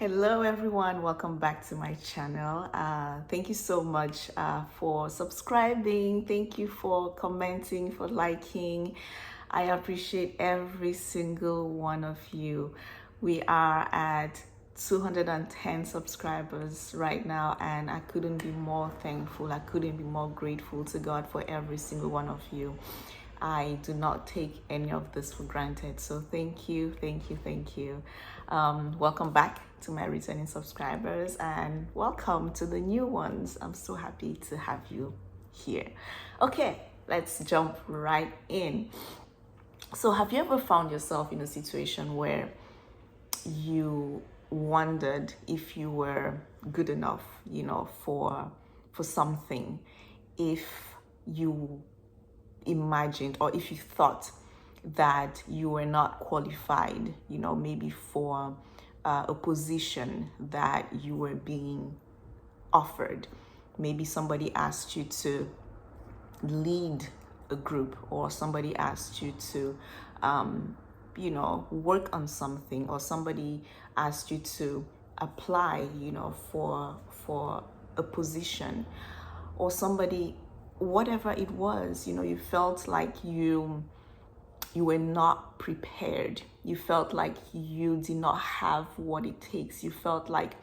Hello everyone, welcome back to my channel. Thank you so much for subscribing. Thank you for commenting, for liking. I appreciate every single one of you. We are at 210 subscribers right now, and I couldn't be more thankful. I couldn't be more grateful to God for every single one of you. I do not take any of this for granted. So thank you, thank you, thank you. Welcome back to my returning subscribers, and welcome to the new ones. I'm so happy to have you here. Okay, let's jump right in. So have you ever found yourself in a situation where you wondered if you were good enough, for something, if you imagined or if you thought that you were not qualified, maybe for a position that you were being offered? Maybe somebody asked you to lead a group, or somebody asked you to work on something, or somebody asked you to apply for a position, or somebody, whatever it was, you felt like you were not prepared. You felt like you did not have what it takes. You felt like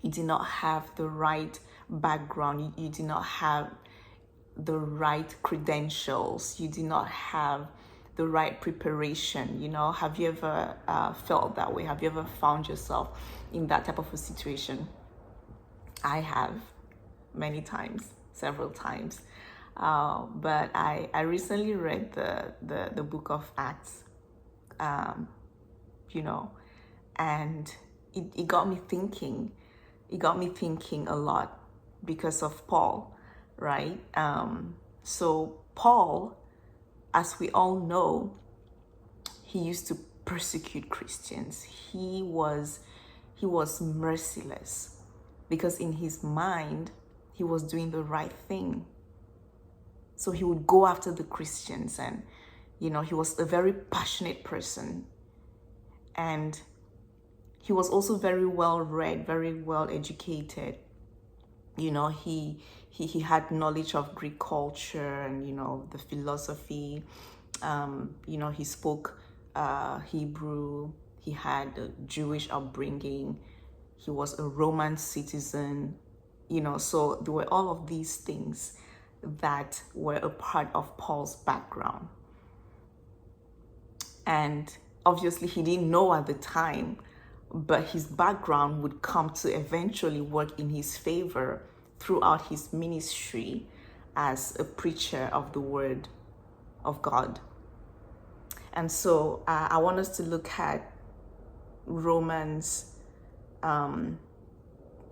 you did not have the right background. You did not have the right credentials. You did not have the right preparation. Have you ever felt that way? Have you ever found yourself in that type of a situation? I have, many times, several times. But I recently read the book of Acts, and it got me thinking. It got me thinking a lot because of Paul, right? So Paul, as we all know, he used to persecute Christians. He was merciless, because in his mind, he was doing the right thing. So he would go after the Christians, and, he was a very passionate person. And he was also very well read, very well educated. He had knowledge of Greek culture and, the philosophy. He spoke Hebrew. He had a Jewish upbringing. He was a Roman citizen, so there were all of these things that were a part of Paul's background. And obviously he didn't know at the time, but his background would come to eventually work in his favor throughout his ministry as a preacher of the word of God. And so I want us to look at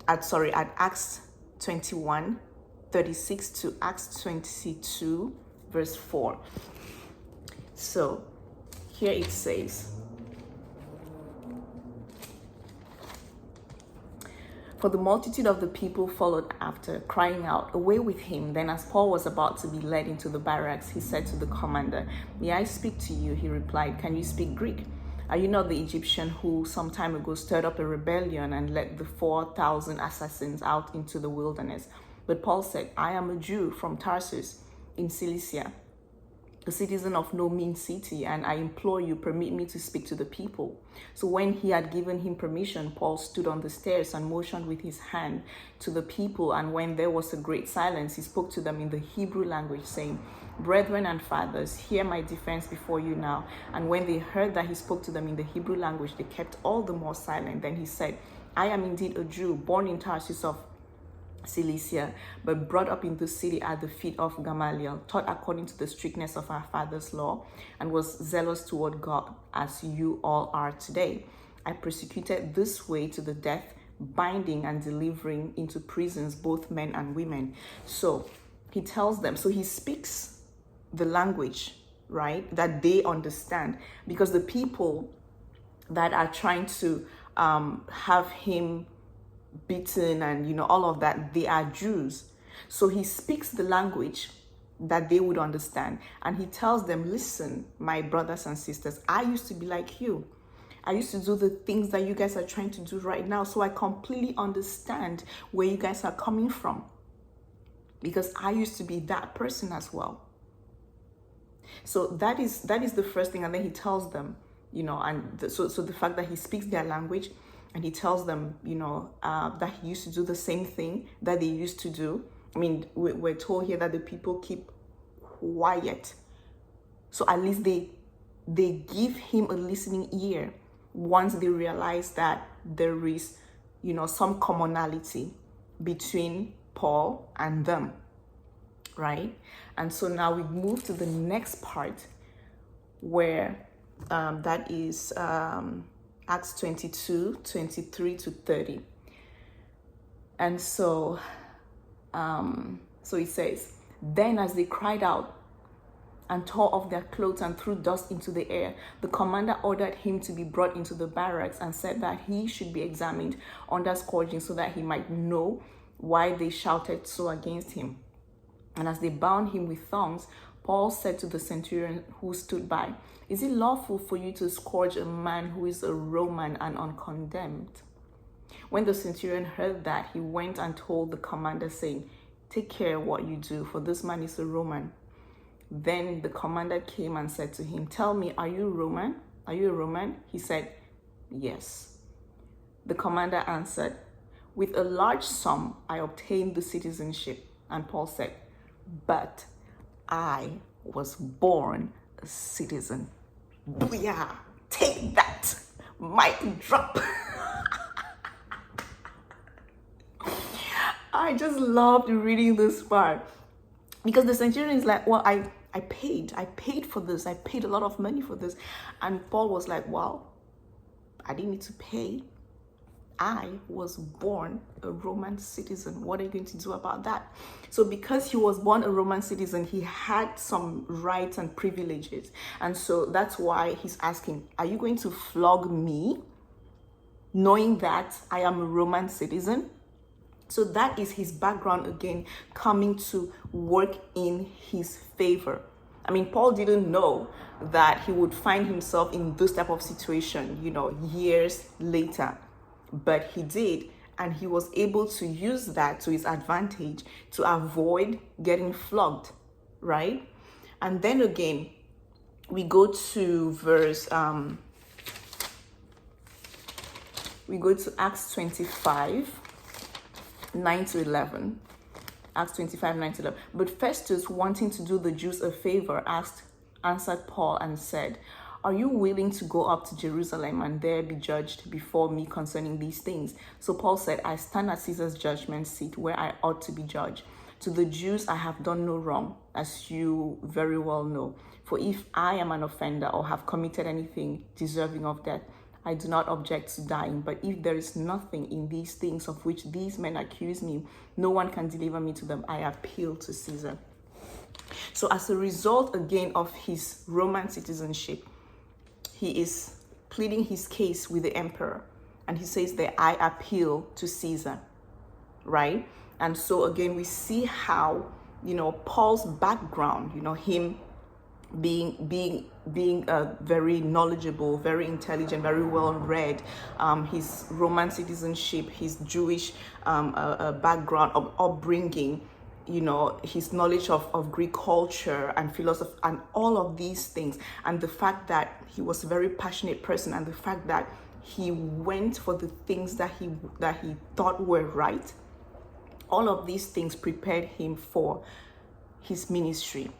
at Acts 21:36 to Acts 22 verse 4. So here it says, "For the multitude of the people followed after, crying out, 'Away with him!' Then as Paul was about to be led into the barracks, he said to the commander, 'May I speak to you?' He replied, 'Can you speak Greek? Are you not the Egyptian who some time ago stirred up a rebellion and led the 4,000 assassins out into the wilderness?' But Paul said, 'I am a Jew from Tarsus in Cilicia, a citizen of no mean city, and I implore you, permit me to speak to the people.' So when he had given him permission, Paul stood on the stairs and motioned with his hand to the people. And when there was a great silence, he spoke to them in the Hebrew language, saying, 'Brethren and fathers, hear my defense before you now.' And when they heard that he spoke to them in the Hebrew language, they kept all the more silent. Then he said, 'I am indeed a Jew, born in Tarsus of Cilicia, but brought up in the city at the feet of Gamaliel, taught according to the strictness of our father's law, and was zealous toward God, as you all are today. I persecuted this way to the death, binding and delivering into prisons both men and women.'" So he tells them, so he speaks the language, right, that they understand, because the people that are trying to have him beaten and all of that, they are Jews. So he speaks the language that they would understand, and he tells them, "Listen, my brothers and sisters, I used to be like you. I used to do the things that you guys are trying to do right now. So I completely understand where you guys are coming from, because I used to be that person as well. So that is the first thing. And then he tells them, so the fact that he speaks their language, and he tells them, that he used to do the same thing that they used to do. I mean, we're told here that the people keep quiet. So at least they give him a listening ear once they realize that there is, some commonality between Paul and them, right? And so now we move to the next part, where that is Acts 22, 23 to 30. And so it says, then as they cried out and tore off their clothes and threw dust into the air, the commander ordered him to be brought into the barracks and said that he should be examined under scourging, so that he might know why they shouted so against him. And as they bound him with thongs, Paul said to the centurion who stood by, is it lawful for you to scourge a man who is a Roman and uncondemned? When the centurion heard that, he went and told the commander, saying, take care what you do, for this man is a Roman. Then the commander came and said to him, tell me, are you Roman? Are you a Roman? He said, yes. The commander answered, with a large sum I obtained the citizenship. And Paul said, but I was born a citizen. Booyah! Take that! Mic drop! I just loved reading this part, because the centurion is like, well, I paid for this. I paid a lot of money for this. And Paul was like, well, I didn't need to pay. I was born a Roman citizen. What are you going to do about that? So because he was born a Roman citizen, he had some rights and privileges. And so that's why he's asking, are you going to flog me, knowing that I am a Roman citizen? So that is his background again, coming to work in his favor. I mean, Paul didn't know that he would find himself in this type of situation, years later. But he did, and he was able to use that to his advantage to avoid getting flogged, right? And then again, we go to Acts 25, 9 to 11. Acts 25, 9 to 11. But Festus, wanting to do the Jews a favor, answered Paul and said, are you willing to go up to Jerusalem and there be judged before me concerning these things? So Paul said, I stand at Caesar's judgment seat where I ought to be judged. To the Jews I have done no wrong, as you very well know. For if I am an offender or have committed anything deserving of death, I do not object to dying. But if there is nothing in these things of which these men accuse me, no one can deliver me to them. I appeal to Caesar. So as a result, again, of his Roman citizenship, he is pleading his case with the emperor. And he says that I appeal to Caesar, right? And so again, we see how, Paul's background, him being very knowledgeable, very intelligent, very well read, his Roman citizenship, his Jewish background of upbringing, his knowledge of Greek culture and philosophy and all of these things, and the fact that he was a very passionate person, and the fact that he went for the things that he thought were right. All of these things prepared him for his ministry.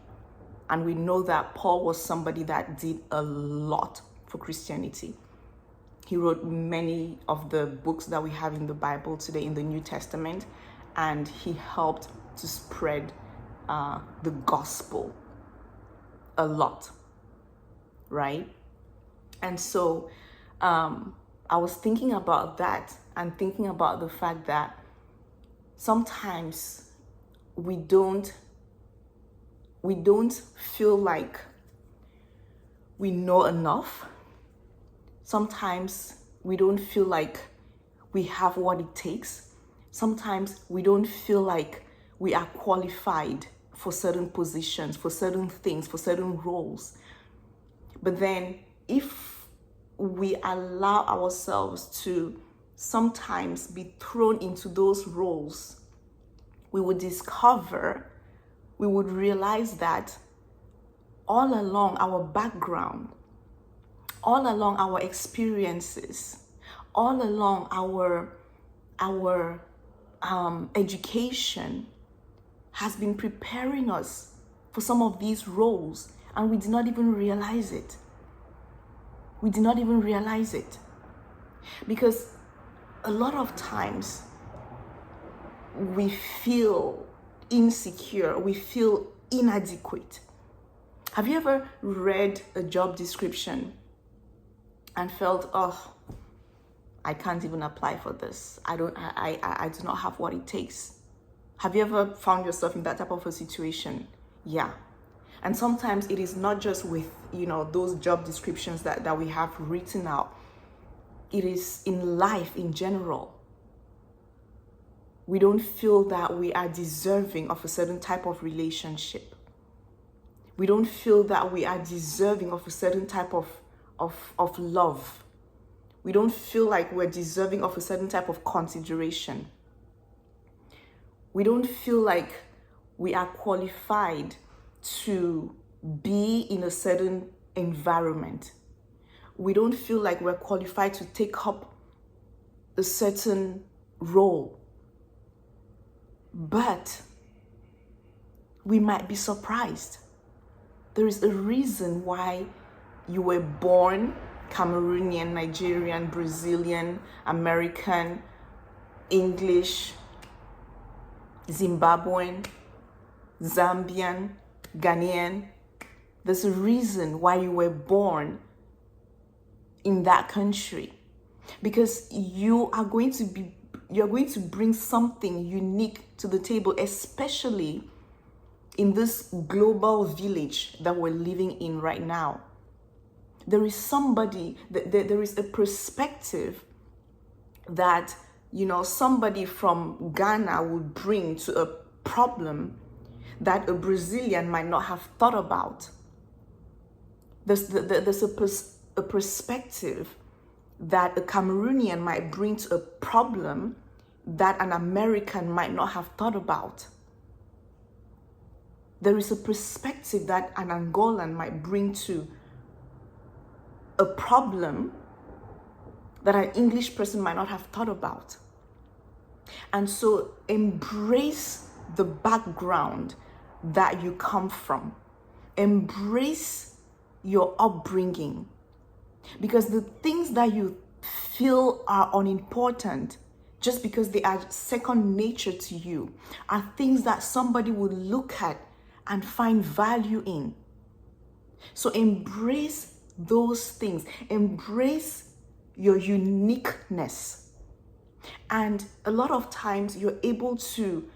And we know that Paul was somebody that did a lot for Christianity. He wrote many of the books that we have in the Bible today in the New Testament, and he helped to spread the gospel a lot, right? And so I was thinking about that and thinking about the fact that sometimes we don't feel like we know enough. Sometimes we don't feel like we have what it takes. Sometimes we don't feel like we are qualified for certain positions, for certain things, for certain roles. But then if we allow ourselves to sometimes be thrown into those roles, we would realize that all along our background, all along our experiences, all along our education has been preparing us for some of these roles, and we did not even realize it. We did not even realize it. Because a lot of times we feel insecure, we feel inadequate. Have you ever read a job description and felt, oh, I can't even apply for this. I do not have what it takes. Have you ever found yourself in that type of a situation? Yeah. And sometimes it is not just with, those job descriptions that we have written out. It is in life in general. We don't feel that we are deserving of a certain type of relationship. We don't feel that we are deserving of a certain type of love. We don't feel like we're deserving of a certain type of consideration. We don't feel like we are qualified to be in a certain environment. We don't feel like we're qualified to take up a certain role. But we might be surprised. There is a reason why you were born Cameroonian, Nigerian, Brazilian, American, English, Zimbabwean, Zambian, Ghanaian. There's a reason why you were born in that country, because you're going to bring something unique to the table, especially in this global village that we're living in right now. There is there is a perspective that, somebody from Ghana would bring to a problem that a Brazilian might not have thought about. There's a perspective that a Cameroonian might bring to a problem that an American might not have thought about. There is a perspective that an Angolan might bring to a problem that an English person might not have thought about. And so embrace the background that you come from. Embrace your upbringing. Because the things that you feel are unimportant, just because they are second nature to you, are things that somebody would look at and find value in. So embrace those things. Embrace your uniqueness. And a lot of times you're able to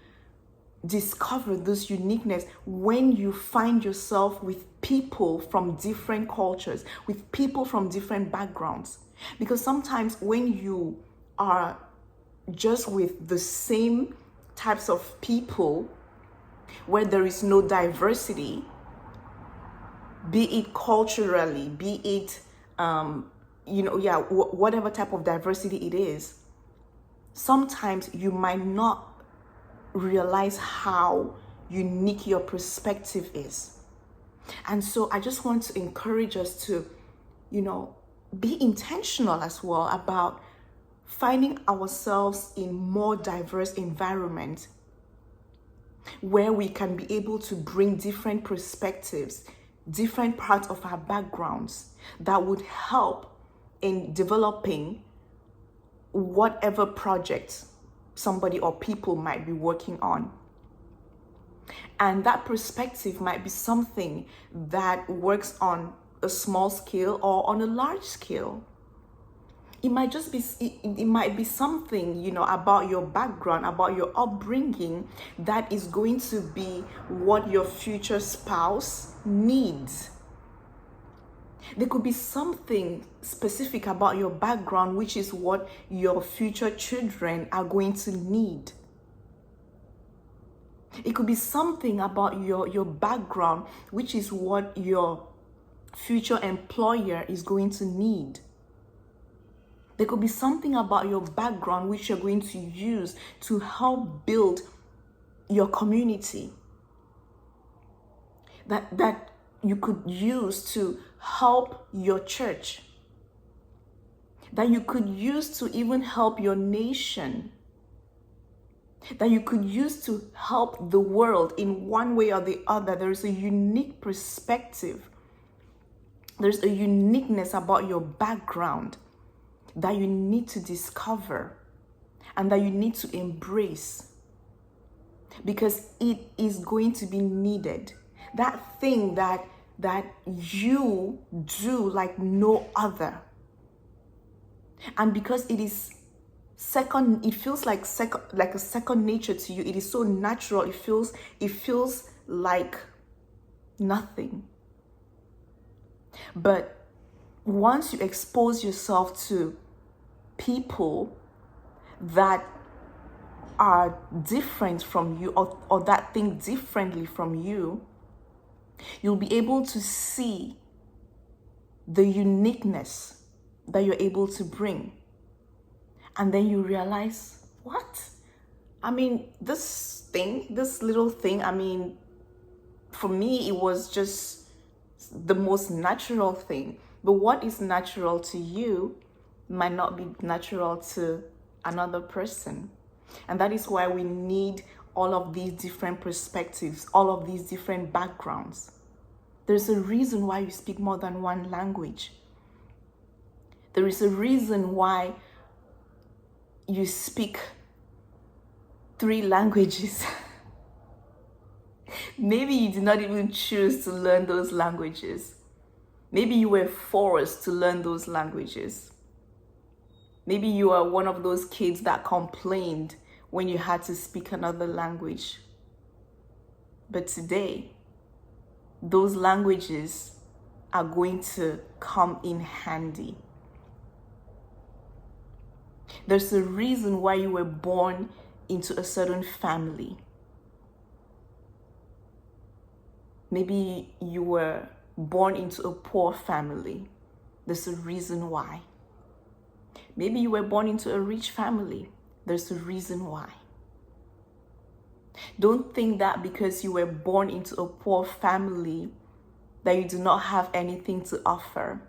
discover this uniqueness when you find yourself with people from different cultures, with people from different backgrounds. Because sometimes when you are just with the same types of people where there is no diversity, be it culturally, be it, whatever type of diversity it is, sometimes you might not realize how unique your perspective is. And so I just want to encourage us to, be intentional as well about finding ourselves in more diverse environments where we can be able to bring different perspectives, different parts of our backgrounds that would help in developing whatever project somebody or people might be working on. And that perspective might be something that works on a small scale or on a large scale. It might just be, it might be something, about your background, about your upbringing, that is going to be what your future spouse needs. There could be something specific about your background, which is what your future children are going to need. It could be something about your background, which is what your future employer is going to need. There could be something about your background which you're going to use to help build your community. That you could use to help your church. That you could use to even help your nation. That you could use to help the world in one way or the other. There is a unique perspective. There's a uniqueness about your background that you need to discover and that you need to embrace, because it is going to be needed. That thing that you do like no other. And because it is second, it feels like a second nature to you. It is so natural. It feels like nothing. But once you expose yourself to people that are different from you, or that think differently from you, you'll be able to see the uniqueness that you're able to bring. And then you realize, what? I mean, this little thing, I mean, for me, it was just the most natural thing. But what is natural to you might not be natural to another person. And that is why we need all of these different perspectives, all of these different backgrounds. There's a reason why you speak more than one language. There is a reason why you speak 3 languages. Maybe you did not even choose to learn those languages. Maybe you were forced to learn those languages. Maybe you are one of those kids that complained when you had to speak another language. But today, those languages are going to come in handy. There's a reason why you were born into a certain family. Maybe you were born into a poor family. There's a reason why. Maybe you were born into a rich family. There's a reason why. Don't think that because you were born into a poor family that you do not have anything to offer.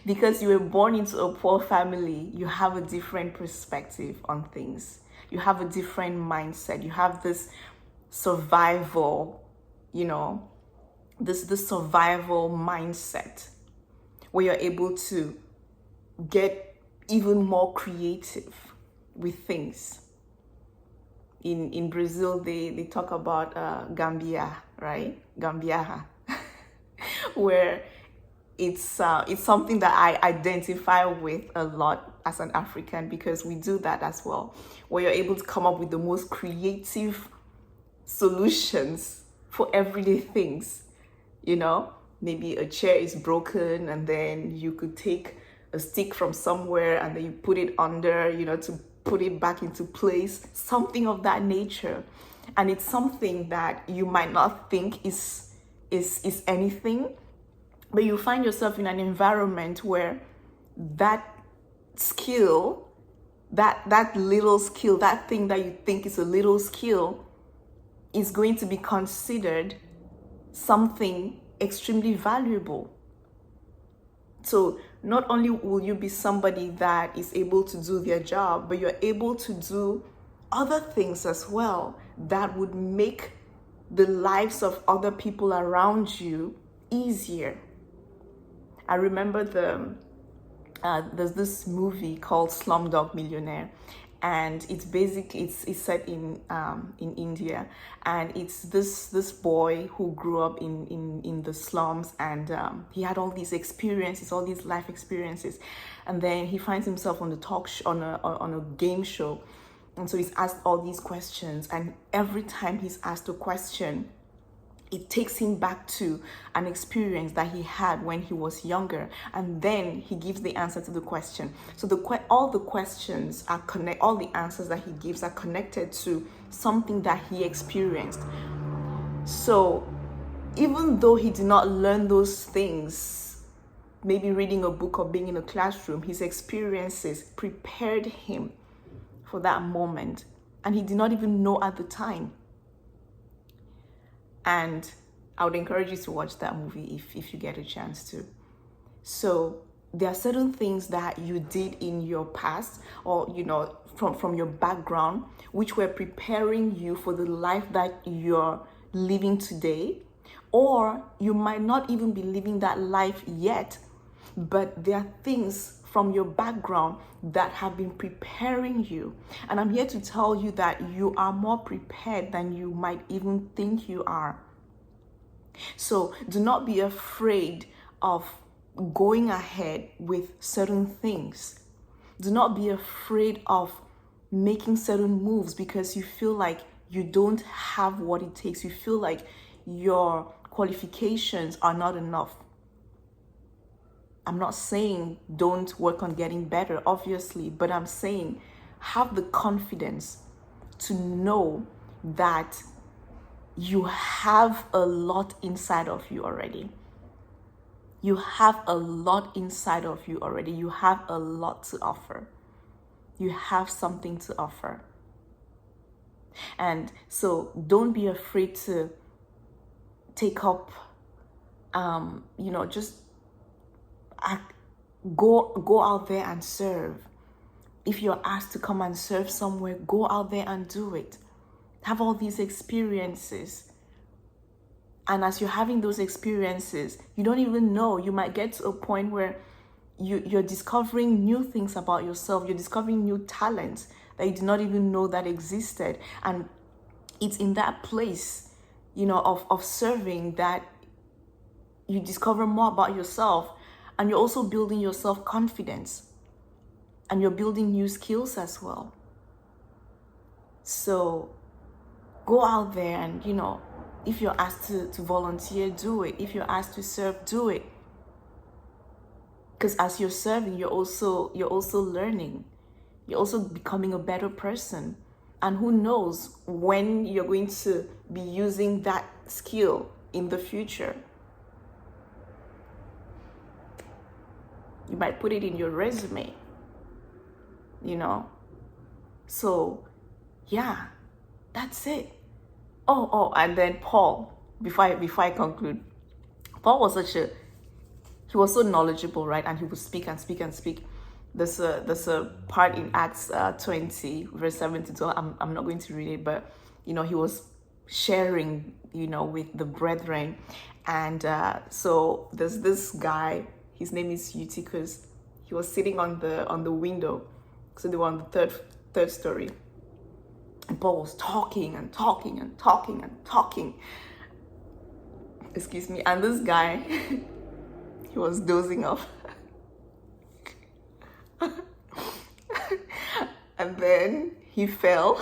Because you were born into a poor family, you have a different perspective on things. You have a different mindset. You have this survival, this survival mindset where you're able to get even more creative with things. In Brazil, they talk about gambia, right? Gambiarra, where it's something that I identify with a lot as an African, because we do that as well, where you're able to come up with the most creative solutions for everyday things. Maybe a chair is broken and then you could take a stick from somewhere and then you put it under, to put it back into place, something of that nature. And it's something that you might not think is anything, but you find yourself in an environment where that skill, that little skill, that thing that you think is a little skill, is going to be considered something extremely valuable. So not only will you be somebody that is able to do their job, but you're able to do other things as well that would make the lives of other people around you easier. I remember there's this movie called Slumdog Millionaire, and it's set in India, and it's this boy who grew up in the slums, and he had all these experiences, all these life experiences, and then he finds himself on the on a game show, and so he's asked all these questions, and every time he's asked a question, it takes him back to an experience that he had when he was younger, and then he gives the answer to the question. So all the questions are all the answers that he gives are connected to something that he experienced. So even though he did not learn those things maybe reading a book or being in a classroom, his experiences prepared him for that moment. And he did not even know at the time. And I would encourage you to watch that movie if you get a chance to. So there are certain things that you did in your past, or from your background, which were preparing you for the life that you're living today. Or you might not even be living that life yet, but there are things from your background that have been preparing you. And I'm here to tell you that you are more prepared than you might even think you are. So do not be afraid of going ahead with certain things. Do not be afraid of making certain moves because you feel like you don't have what it takes. You feel like your qualifications are not enough. I'm not saying don't work on getting better, obviously, but I'm saying have the confidence to know that you have a lot inside of you already. You have a lot inside of you already. You have a lot to offer. You have something to offer. And so don't be afraid to take up, just go out there and serve. If you're asked to come and serve somewhere, go out there and do it. Have all these experiences. And as you're having those experiences, you don't even know, you might get to a point where you're discovering new things about yourself. You're discovering new talents that you did not even know that existed. And it's in that place, of serving that you discover more about yourself, and you're also building your self-confidence, and you're building new skills as well. So go out there and, if you're asked to volunteer, do it. If you're asked to serve, do it. Because as you're serving, you're also learning. You're also becoming a better person. And who knows when you're going to be using that skill in the future. You might put it in your resume, So, yeah, that's it. Oh, and then Paul, before I conclude, Paul was he was so knowledgeable, right? And he would speak and speak and speak. There's a part in Acts 20, verse 7 to 12. I'm not going to read it, but he was sharing, with the brethren. And so there's this guy, his name is Eutychus. He was sitting on the window. So they were on the third story. And Paul was talking and talking and talking and talking. Excuse me. And this guy, he was dozing off. And then he fell.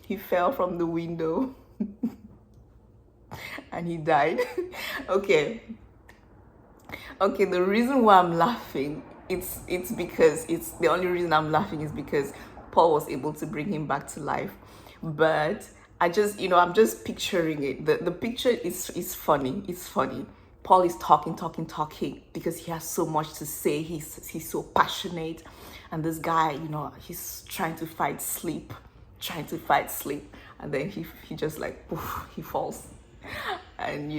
He fell from the window. And he died. Okay, the reason why I'm laughing, it's because the only reason I'm laughing is because Paul was able to bring him back to life. But I just, I'm just picturing it. The picture is funny. It's funny. Paul is talking because he has so much to say. He's so passionate. And this guy, he's trying to fight sleep. And then he just like, poof, he falls. And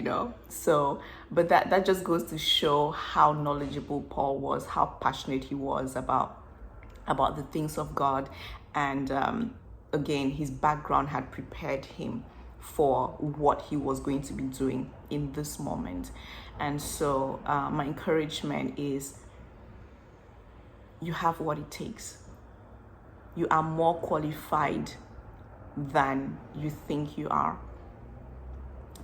so, but that just goes to show how knowledgeable Paul was, how passionate he was about the things of God. And again, his background had prepared him for what he was going to be doing in this moment. And so my encouragement is, you have what it takes. You are more qualified than you think you are.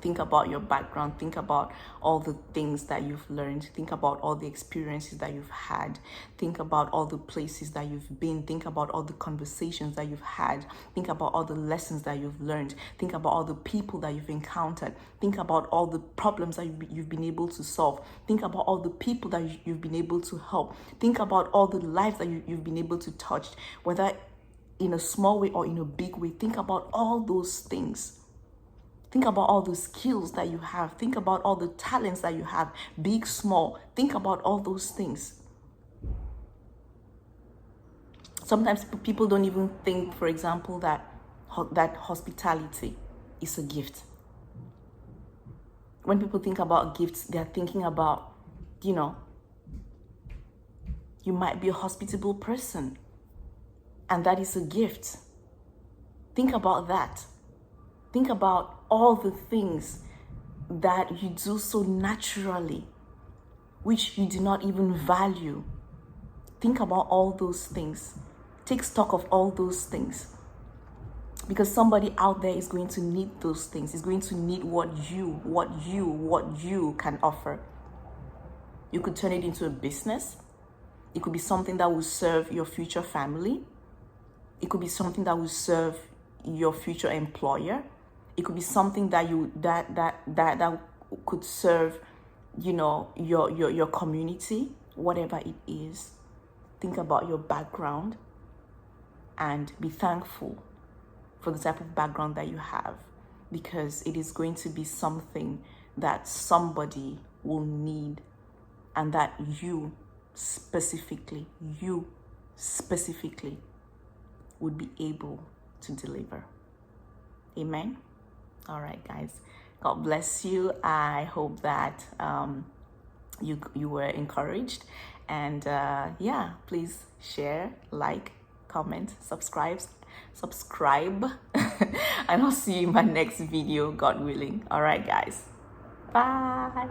Think about your background. Think about all the things that you've learned. Think about all the experiences that you've had. Think about all the places that you've been. Think about all the conversations that you've had. Think about all the lessons that you've learned. Think about all the people that you've encountered. Think about all the problems that you've been able to solve. Think about all the people that you've been able to help. Think about all the lives that you've been able to touch, whether in a small way or in a big way. Think about all those things. Think about all the skills that you have. Think about all the talents that you have, big, small. Think about all those things. Sometimes people don't even think, for example, that hospitality is a gift. When people think about gifts, they're thinking about, you might be a hospitable person, and that is a gift. Think about that. Think about all the things that you do so naturally, which you do not even value. Think about all those things. Take stock of all those things. Because somebody out there is going to need those things. Is going to need what you can offer. You could turn it into a business. It could be something that will serve your future family. It could be something that will serve your future employer. It could be something that that could serve, your community, whatever it is. Think about your background and be thankful for the type of background that you have, because it is going to be something that somebody will need, and that you specifically would be able to deliver. Amen. All right, guys. God bless you. I hope that you were encouraged, and please share, like, comment, subscribe, and I'll see you in my next video, God willing. All right, guys. Bye.